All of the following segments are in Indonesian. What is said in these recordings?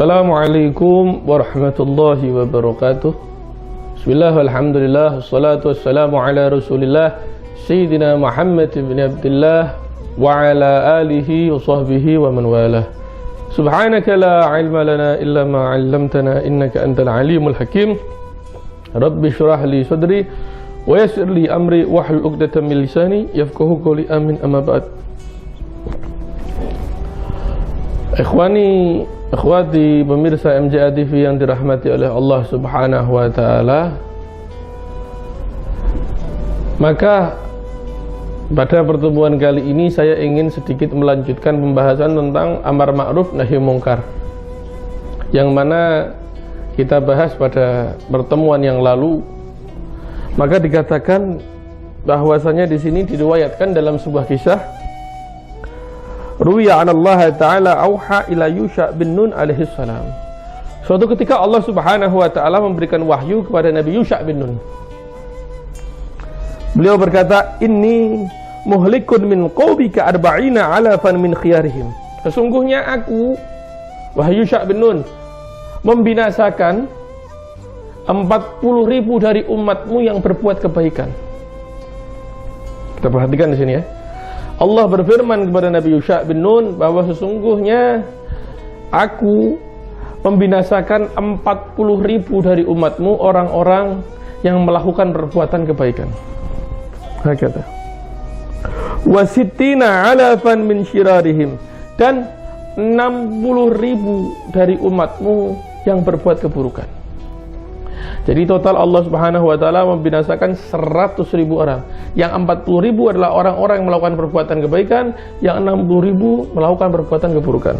Assalamualaikum warahmatullahi wabarakatuh. Bismillah, alhamdulillah, wassalatu wassalamu ala rasulillah Sayyidina Muhammad ibn Abdullah wa ala alihi wa sahbihi wa man walah. Subhanaka la ilma lana illa ma 'allamtana innaka antal alimul hakim. Rabbi shrah li sadri wa yassir li amri wahlul 'uqdatam min lisani yafqahu qawli. Amin, amma ba'd. Ikhwani, akhwati pemirsa MJA TV yang dirahmati oleh Allah Subhanahu wa taala. Maka pada pertemuan kali ini saya ingin sedikit melanjutkan pembahasan tentang amar ma'ruf nahi mungkar, yang mana kita bahas pada pertemuan yang lalu. Maka dikatakan bahwasanya di sini diriwayatkan dalam sebuah kisah, Ruwiya 'an Allah Ta'ala auha ila Yusha bin Nun alaihi salam. Suatu ketika Allah Subhanahu wa taala memberikan wahyu kepada Nabi Yusha bin Nun. Beliau berkata, "Inni muhlikun min qaumika arba'ina 'alafan min khiyarihim." Sesungguhnya aku, wahai Yusha bin Nun, membinasakan 40.000 dari umatmu yang berbuat kebaikan. Kita perhatikan di sini ya. Allah berfirman kepada Nabi Yusha bin Nun bahwa sesungguhnya aku membinasakan 40.000 dari umatmu, orang-orang yang melakukan perbuatan kebaikan. Kata wasittina 'alafan min syirarihim, dan 60.000 dari umatmu yang berbuat keburukan. Jadi total Allah Subhanahu wa taala membinasakan 100.000 orang. Yang 40.000 adalah orang-orang yang melakukan perbuatan kebaikan, yang 60.000 melakukan perbuatan keburukan.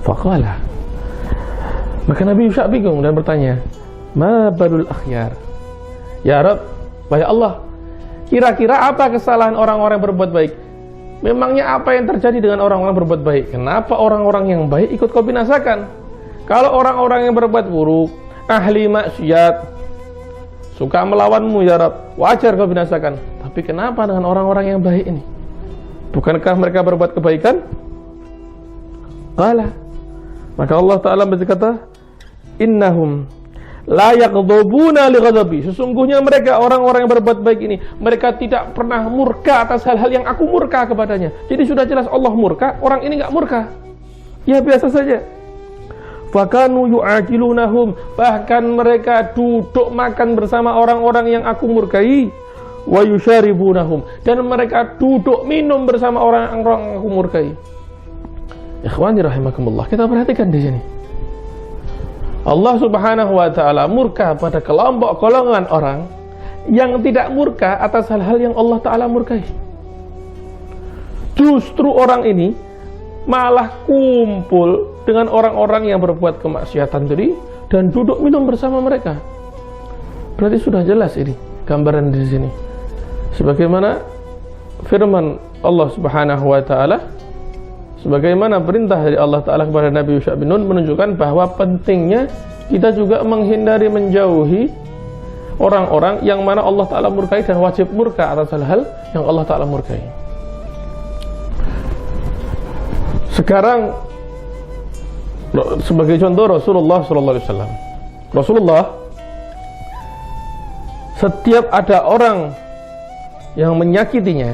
Faqala, maka Nabi Yusha bingung dan bertanya, "Ma balul akhyar?" Ya Rabb, wahai Allah, kira-kira apa kesalahan orang-orang yang berbuat baik? Memangnya apa yang terjadi dengan orang-orang berbuat baik? Kenapa orang-orang yang baik ikut kau binasakan? Kalau orang-orang yang berbuat buruk, ahli maksiat, suka melawanmu ya Rabb, wajar kau binasakan. Tapi kenapa dengan orang-orang yang baik ini? Bukankah mereka berbuat kebaikan? Qala, maka Allah Ta'ala berkata, "Innahum la yaghdabuna li ghadabi." Sesungguhnya mereka, orang-orang yang berbuat baik ini, mereka tidak pernah murka atas hal-hal yang aku murka kepadanya. Jadi sudah jelas Allah murka, orang ini enggak murka. Ya biasa saja. Fakanu yu'ajilunahum, bahkan mereka duduk makan bersama orang-orang yang aku murkai. Wa yusyaribunahum, dan mereka duduk minum bersama orang-orang yang aku murkai. Ikhwani rahimakumullah, kita perhatikan di sini. Allah Subhanahu wa taala murka pada kelompok golongan orang yang tidak murka atas hal-hal yang Allah Ta'ala murkai. Justru orang ini malah kumpul dengan orang-orang yang berbuat kemaksiatan tadi dan duduk minum bersama mereka. Berarti sudah jelas ini gambaran di sini. Sebagaimana firman Allah Subhanahu wa taala, sebagaimana perintah dari Allah Ta'ala kepada Nabi Yusha bin Nun, menunjukkan bahwa pentingnya kita juga menghindari, menjauhi orang-orang yang mana Allah Ta'ala murkai dan wajib murka atas hal-hal yang Allah Ta'ala murkai. Sekarang sebagai contoh Rasulullah SAW. Rasulullah, setiap ada orang yang menyakitinya,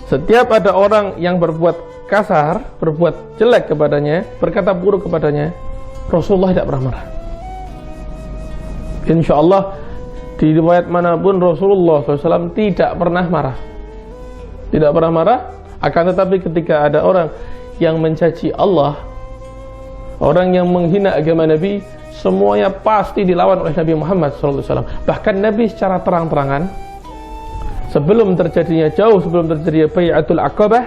setiap ada orang yang berbuat kasar, berbuat jelek kepadanya, berkata buruk kepadanya, Rasulullah tidak pernah marah. Insya Allah di riwayat manapun Rasulullah SAW tidak pernah marah. Tidak pernah marah. Akan tetapi ketika ada orang yang mencaci Allah, orang yang menghina agama Nabi, semuanya pasti dilawan oleh Nabi Muhammad SAW. Bahkan Nabi secara terang-terangan, sebelum terjadinya, jauh sebelum terjadinya Bai'atul Aqabah,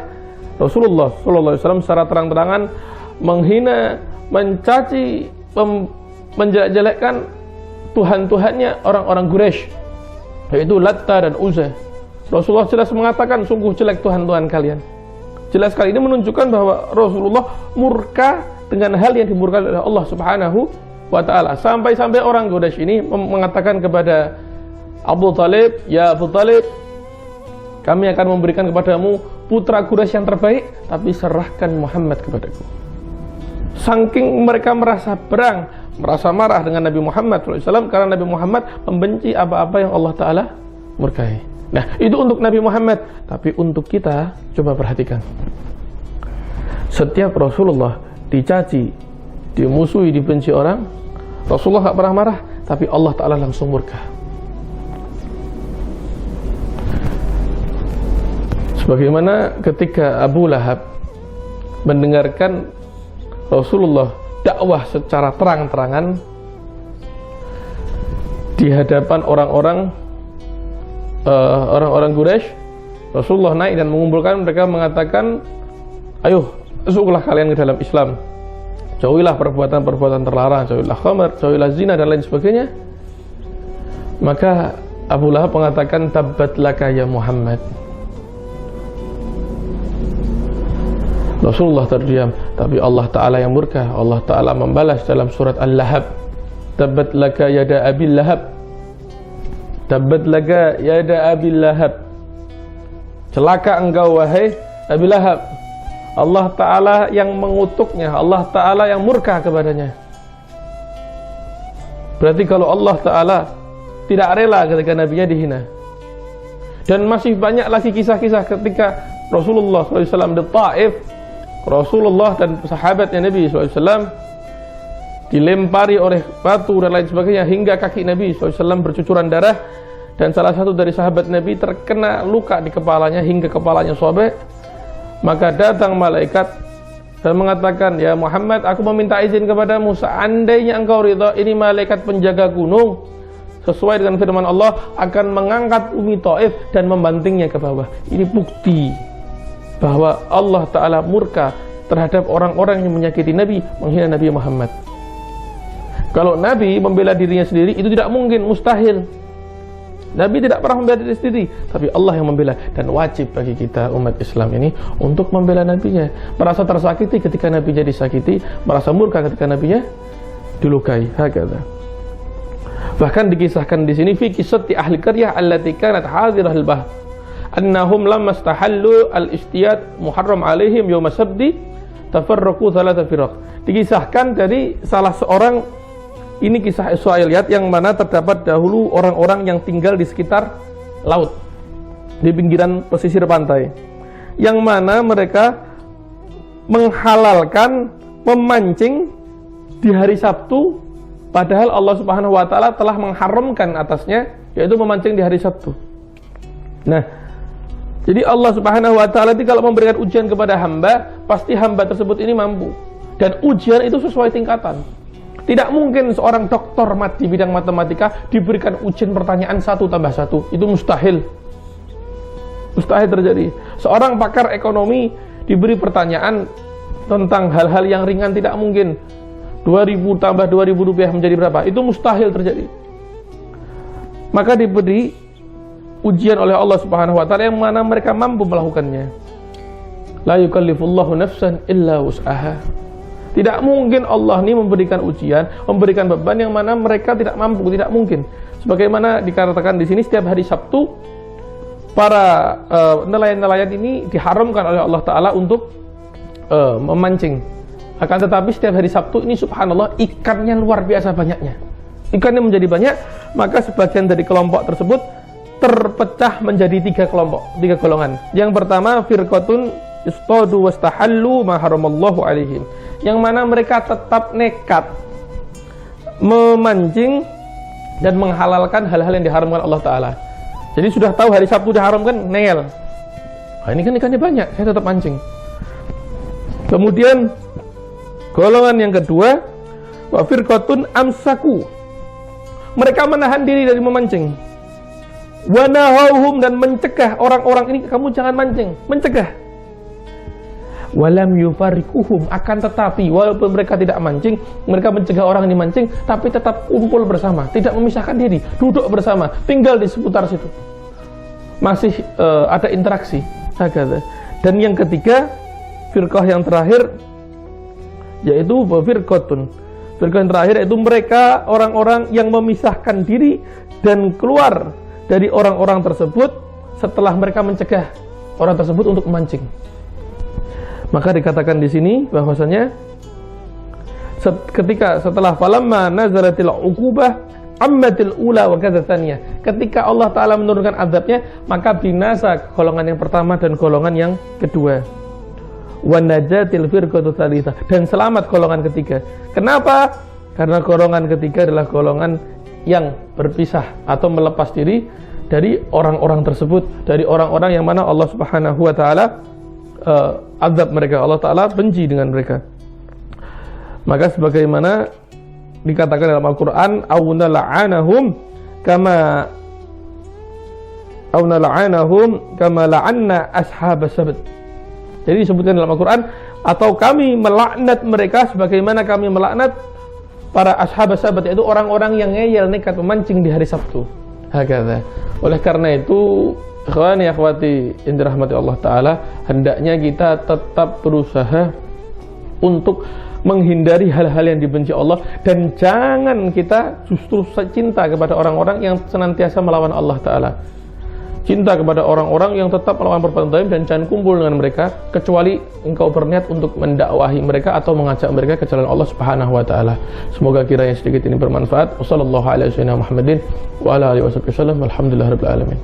Rasulullah SAW secara terang-terangan menghina, mencaci, menjelek-jelekkan Tuhan-Tuhannya orang-orang Quraisy, yaitu Latta dan Uzza. Rasulullah jelas mengatakan, sungguh jelek Tuhan-Tuhan kalian. Jelas sekali ini menunjukkan bahwa Rasulullah murka dengan hal yang dimurkai oleh Allah Subhanahu wa taala. Sampai-sampai orang Quraisy ini mengatakan kepada Abu Talib, "Ya Abu Talib, kami akan memberikan kepadamu putra Quraisy yang terbaik, tapi serahkan Muhammad kepadaku." Saking mereka merasa berang, merasa marah dengan Nabi Muhammad SAW karena Nabi Muhammad membenci apa-apa yang Allah Ta'ala murkai. Nah, itu untuk Nabi Muhammad. Tapi untuk kita, coba perhatikan. Setiap Rasulullah dicaci, dimusuhi, dibenci orang, Rasulullah gak pernah marah, tapi Allah Ta'ala langsung murka. Sebagaimana ketika Abu Lahab mendengarkan Rasulullah dakwah secara terang-terangan di hadapan orang-orang Quraisy, Rasulullah naik dan mengumpulkan mereka, mengatakan, ayo masuklah kalian ke dalam Islam, jauhilah perbuatan-perbuatan terlarang, jauhilah khamar, jauhilah zina dan lain sebagainya. Maka Abu Lahab mengatakan, tabbat laka ya Muhammad. Rasulullah terdiam, tapi Allah Ta'ala yang murka. Allah Ta'ala membalas dalam surat Al-Lahab, tabbat laka yada abil lahab, tabbat laka yada abil lahab, celaka engkau wahai Abi Lahab. Allah Ta'ala yang mengutuknya, Allah Ta'ala yang murka kepadanya. Berarti kalau Allah Ta'ala tidak rela ketika Nabinya dihina. Dan masih banyak lagi kisah-kisah ketika Rasulullah SAW di Taif, Rasulullah dan sahabatnya Nabi SAW dilempari oleh batu dan lain sebagainya, hingga kaki Nabi SAW bercucuran darah, dan salah satu dari sahabat Nabi terkena luka di kepalanya hingga kepalanya sobek. Maka datang malaikat dan mengatakan, ya Muhammad, aku meminta izin kepadamu, seandainya engkau ridha, ini malaikat penjaga gunung, sesuai dengan firman Allah, akan mengangkat bumi Taif dan membantingnya ke bawah. Ini bukti bahwa Allah Ta'ala murka terhadap orang-orang yang menyakiti Nabi, menghina Nabi Muhammad. Kalau Nabi membela dirinya sendiri, itu tidak mungkin, mustahil. Nabi tidak pernah membela diri sendiri, tapi Allah yang membela. Dan wajib bagi kita umat Islam ini untuk membela Nabinya. Merasa tersakiti ketika Nabinya disakiti, merasa murka ketika Nabinya dilukai. Hakadha. Bahkan dikisahkan di sini, fi qissati ahli qaryah allati kanat hadirahal bahr, annahum lamma istahallu al-istiyad muharram alaihim yawma sabdi tafarraqu thalatha firaq. Dikisahkan dari salah seorang, ini kisah Israiliyat yang mana terdapat dahulu orang-orang yang tinggal di sekitar laut, di pinggiran pesisir pantai, yang mana mereka menghalalkan memancing di hari Sabtu, padahal Allah Subhanahu wa Ta'ala telah mengharamkan atasnya, yaitu memancing di hari Sabtu. Nah, jadi Allah Subhanahu wa Ta'ala kalau memberikan ujian kepada hamba, pasti hamba tersebut ini mampu, dan ujian itu sesuai tingkatan. Tidak mungkin seorang doktor di bidang matematika diberikan ujian pertanyaan 1 tambah 1. Itu mustahil. Mustahil terjadi. Seorang pakar ekonomi diberi pertanyaan tentang hal-hal yang ringan, tidak mungkin. 2.000 tambah 2.000 rupiah menjadi berapa? Itu mustahil terjadi. Maka diberi ujian oleh Allah Subhanahu wa Ta'ala yang mana mereka mampu melakukannya. La yukallifullahu nafsan illa wus'aha. Tidak mungkin Allah ini memberikan ujian, memberikan beban yang mana mereka tidak mampu, tidak mungkin. Sebagaimana dikatakan di sini, setiap hari Sabtu para nelayan-nelayan ini diharamkan oleh Allah Ta'ala untuk memancing. Akan tetapi setiap hari Sabtu ini subhanallah ikannya luar biasa banyaknya. Ikannya menjadi banyak, maka sebagian dari kelompok tersebut terpecah menjadi 3 kelompok, 3 golongan. Yang pertama, firqatun istadu wastahallu ma haramallahu alaihim, yang mana mereka tetap nekat memancing dan menghalalkan hal-hal yang diharamkan Allah Ta'ala. Jadi sudah tahu hari Sabtu diharamkan, nengel. Nah, ini kan ikannya banyak, saya tetap mancing. Kemudian golongan yang kedua, wa firqatun amsaku, mereka menahan diri dari memancing. Wa nahauhum, dan mencegah orang-orang ini, kamu jangan mancing, mencegah. Walam yufarikuhum, akan tetapi walaupun mereka tidak mancing, mereka mencegah orang ini mancing, tapi tetap kumpul bersama, tidak memisahkan diri, duduk bersama, tinggal di seputar situ, masih ada interaksi. Dan yang ketiga, firqah yang terakhir, yaitu firqatun, firqah yang terakhir yaitu mereka orang-orang yang memisahkan diri dan keluar dari orang-orang tersebut setelah mereka mencegah orang tersebut untuk memancing. Maka dikatakan di sini bahwasanya ketika setelah falamma nazalatil uqubah ammatil ula wa kadzataniyah, ketika Allah Ta'ala menurunkan azabnya, maka binasa golongan yang pertama dan golongan yang kedua. Wa najatil firqatu tsalitsah, dan selamat golongan ketiga. Kenapa? Karena golongan ketiga adalah golongan yang berpisah atau melepas diri dari orang-orang tersebut, dari orang-orang yang mana Allah Subhanahu wa taala azab mereka, Allah Ta'ala benci dengan mereka. Maka sebagaimana dikatakan dalam Al-Quran, awna la'anahum kama la'anna ashabas sabt. Jadi disebutkan dalam Al-Quran, atau kami melaknat mereka sebagaimana kami melaknat para ashabas sabt, yaitu orang-orang yang ngeyel, nekat memancing di hari Sabtu. Hakadha. Oleh karena itu, ikhwani akhwati yang dirahmati Allah Ta'ala, hendaknya kita tetap berusaha untuk menghindari hal-hal yang dibenci Allah, dan jangan kita justru cinta kepada orang-orang yang senantiasa melawan Allah Ta'ala. Cinta kepada orang-orang yang tetap melawan perbuatan zalim, dan jangan kumpul dengan mereka kecuali engkau berniat untuk mendakwahi mereka atau mengajak mereka ke jalan Allah Subhanahu wa taala. Semoga kiranya sedikit ini bermanfaat. Wassallallahu ala sayyidina Muhammadin wa ala alihi wasallam. Alhamdulillahirabbil alamin.